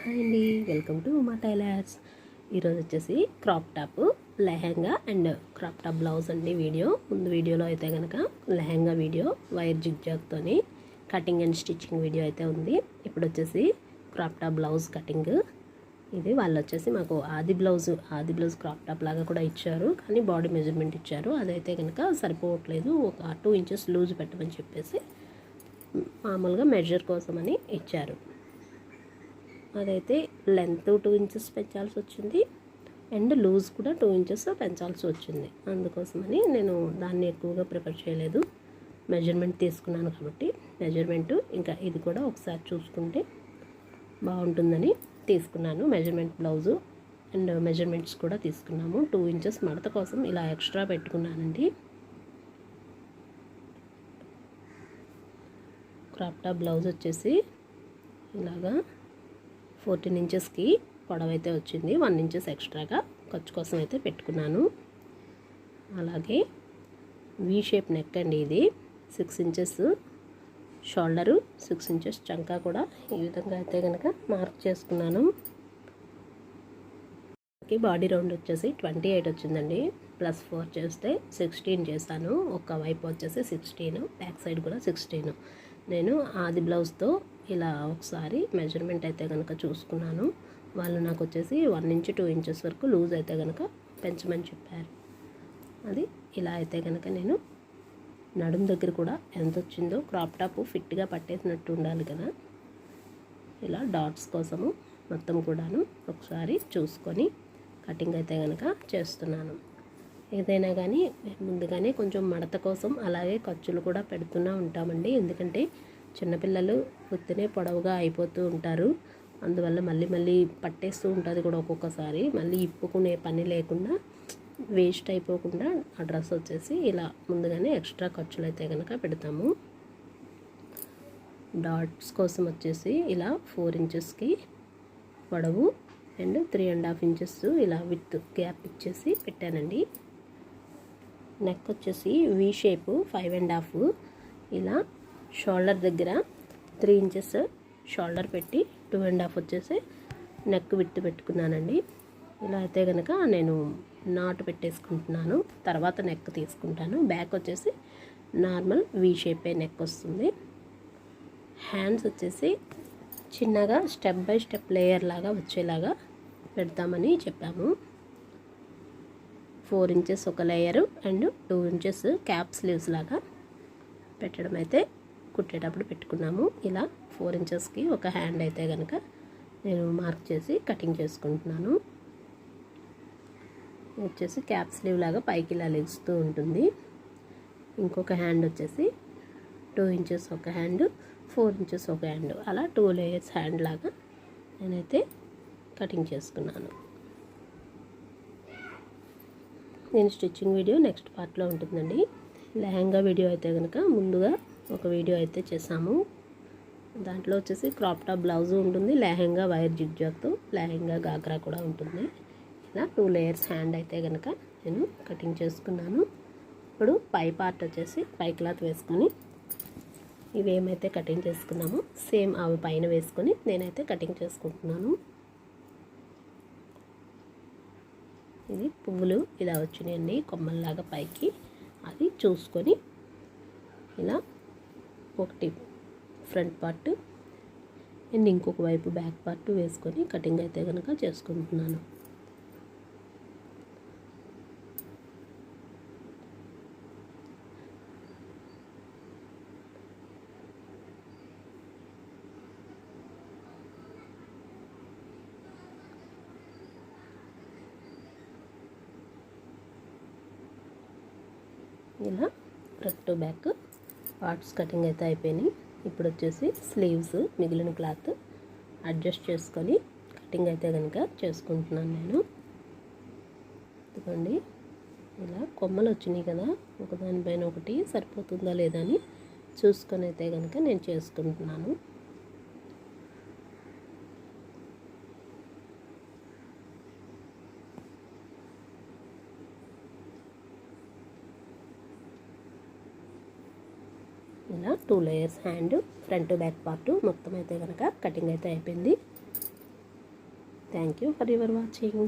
Hi అండి, welcome to మా tailors. ఈరోజు వచ్చేసి crop top lehenga and crop top blouse అండి. ముందు వీడియోలో అయితే కనుక లెహంగా వీడియో వైర్ జిగ్జాగ్తోని కటింగ్ అండ్ స్టిచ్చింగ్ వీడియో అయితే ఉంది. ఇప్పుడు వచ్చేసి క్రాప్ టాప్ బ్లౌజ్ కటింగ్. ఇది వాళ్ళు వచ్చేసి మాకు ఆది బ్లౌజ్ క్రాప్ టాప్ లాగా కూడా ఇచ్చారు, కానీ బాడీ మెజర్మెంట్ ఇచ్చారు. అదైతే కనుక సరిపోవట్లేదు, ఒక 2 ఇంచెస్ లూజ్ పెట్టమని చెప్పేసి మామూలుగా మెజర్ కోసమని ఇచ్చారు. అదైతే లెంత్ 2 ఇంచెస్ పెంచాల్సి వచ్చింది అండ్ లూజ్ కూడా 2 ఇంచెస్ పెంచాల్సి వచ్చింది. అందుకోసమని నేను దాన్ని ఎక్కువగా ప్రిఫర్ చేయలేదు, మెజర్మెంట్ తీసుకున్నాను కాబట్టి. మెజర్మెంటు ఇంకా ఇది కూడా ఒకసారి చూసుకుంటే బాగుంటుందని తీసుకున్నాను. మెజర్మెంట్ బ్లౌజు అండ్ మెజర్మెంట్స్ కూడా తీసుకున్నాము. 2 ఇంచెస్ మడత కోసం ఇలా ఎక్స్ట్రా పెట్టుకున్నానండి. క్రాప్ టాప్ బ్లౌజ్ వచ్చేసి ఇలాగా 14 ఇంచెస్కి పొడవైతే వచ్చింది. 1 ఇంచెస్ ఎక్స్ట్రాగా ఖర్చు కోసం అయితే పెట్టుకున్నాను. అలాగే వీ షేప్ నెక్ అండి. ఇది 6 ఇంచెస్ షోల్డరు, 6 ఇంచెస్ చంకా కూడా ఈ విధంగా అయితే కనుక మార్క్ చేసుకున్నాను. బాడీ రౌండ్ వచ్చేసి 28 వచ్చిందండి. +4 చేస్తే 16 చేశాను. ఒక వైపు వచ్చేసి 16, బ్యాక్ సైడ్ కూడా 16. నేను ఆది బ్లౌజ్తో ఇలా ఒకసారి మెజర్మెంట్ అయితే కనుక చూసుకున్నాను. వాళ్ళు నాకు వచ్చేసి 1 ఇంచ్ 2 ఇంచెస్ వరకు లూజ్ అయితే కనుక పెంచమని చెప్పారు. అది ఇలా అయితే కనుక నేను నడుము దగ్గర కూడా ఎంత వచ్చిందో, క్రాప్ టాప్ ఫిట్గా పట్టేసినట్టు ఉండాలి కదా, ఇలా డాట్స్ కోసము మొత్తం కూడాను ఒకసారి చూసుకొని కటింగ్ అయితే కనుక చేస్తున్నాను. ఏదైనా కానీ ముందుగానే కొంచెం మడత కోసం అలాగే ఖర్చులు కూడా పెడుతూనే ఉంటామండి. ఎందుకంటే చిన్నపిల్లలు ఉత్తినే పొడవుగా అయిపోతూ ఉంటారు. అందువల్ల మళ్ళీ పట్టేస్తూ ఉంటుంది కూడా ఒక్కొక్కసారి. మళ్ళీ ఇప్పుకునే పని లేకుండా వేస్ట్ అయిపోకుండా ఆ డ్రెస్ వచ్చేసి ఇలా ముందుగానే ఎక్స్ట్రా ఖర్చులు అయితే కనుక పెడతాము. డాట్స్ కోసం వచ్చేసి ఇలా 4 ఇంచెస్కి పొడవు అండ్ 3.5 ఇంచెస్ ఇలా విత్ గ్యాప్ ఇచ్చేసి పెట్టానండి. నెక్ వచ్చేసి వీ షేపు 5.5, ఇలా షోల్డర్ దగ్గర 3 ఇంచెస్ షోల్డర్ పెట్టి 2.5 వచ్చేసి నెక్ విత్ పెట్టుకున్నానండి. ఇలా అయితే కనుక నేను నాటు పెట్టేసుకుంటున్నాను, తర్వాత నెక్ తీసుకుంటాను. బ్యాక్ వచ్చేసి నార్మల్ వీ షేపే నెక్ వస్తుంది. హ్యాండ్స్ వచ్చేసి చిన్నగా స్టెప్ బై స్టెప్ లేయర్ లాగా వచ్చేలాగా పెడతామని చెప్పాము. 4 ఇంచెస్ ఒక layer and 2 inches cap sleeves లాగా పెట్టడం అయితే కుట్టేటప్పుడు పెట్టుకున్నాము. ఇలా 4 ఇంచెస్కి ఒక హ్యాండ్ అయితే కనుక నేను మార్క్ చేసి కటింగ్ చేసుకుంటున్నాను. వచ్చేసి క్యాప్ స్లీవ్ లాగా పైకి ఇలా లెగుస్తూ ఉంటుంది. ఇంకొక హ్యాండ్ వచ్చేసి 2 ఇంచెస్ ఒక హ్యాండ్, 4 ఇంచెస్ ఒక హ్యాండ్, అలా 2 లేయర్స్ హ్యాండ్ లాగా నేనైతే కటింగ్ చేసుకున్నాను. నేను స్టిచ్చింగ్ వీడియో నెక్స్ట్ పార్ట్లో ఉంటుందండి. లెహంగా వీడియో అయితే కనుక ముందుగా ఒక వీడియో అయితే చేసాము. దాంట్లో వచ్చేసి క్రాప్ టాప్ బ్లౌజు ఉంటుంది, లెహంగా వైర్ జిగ్జాగ్తో లెహంగా గాగ్రా కూడా ఉంటుంది. ఇలా 2 లేయర్స్ హ్యాండ్ అయితే కనుక నేను కటింగ్ చేసుకున్నాను. ఇప్పుడు పై పార్ట్ వచ్చేసి పై క్లాత్ వేసుకొని ఇవేమైతే కటింగ్ చేసుకున్నామో సేమ్ అవి పైన వేసుకొని నేనైతే కటింగ్ చేసుకుంటున్నాను. ఇది పువ్వులు ఇలా వచ్చినాయండి కొమ్మల్లాగా పైకి, అది చూసుకొని ఇలా ఒకటి ఫ్రంట్ పార్ట్ అండ్ ఇంకొక వైపు బ్యాక్ పార్ట్ వేసుకొని కటింగ్ అయితే కనుక చేసుకుంటున్నాను. ఇలా front to back parts cutting అయితే అయిపోయినాయి. ఇప్పుడు వచ్చేసి స్లీవ్స్ మిగిలిన క్లాత్ అడ్జస్ట్ చేసుకొని కటింగ్ అయితే కనుక చేసుకుంటున్నాను నేను. ఇదిగోండి, ఇలా కొమ్మలు వచ్చినాయి కదా, ఒకదానిపైన ఒకటి సరిపోతుందా లేదా అని చూసుకొని అయితే కనుక నేను చేసుకుంటున్నాను. ఇలా 2 layers hand, front back part మొత్తం అయితే కనుక కటింగ్ అయితే అయిపోయింది. Thank you for your watching.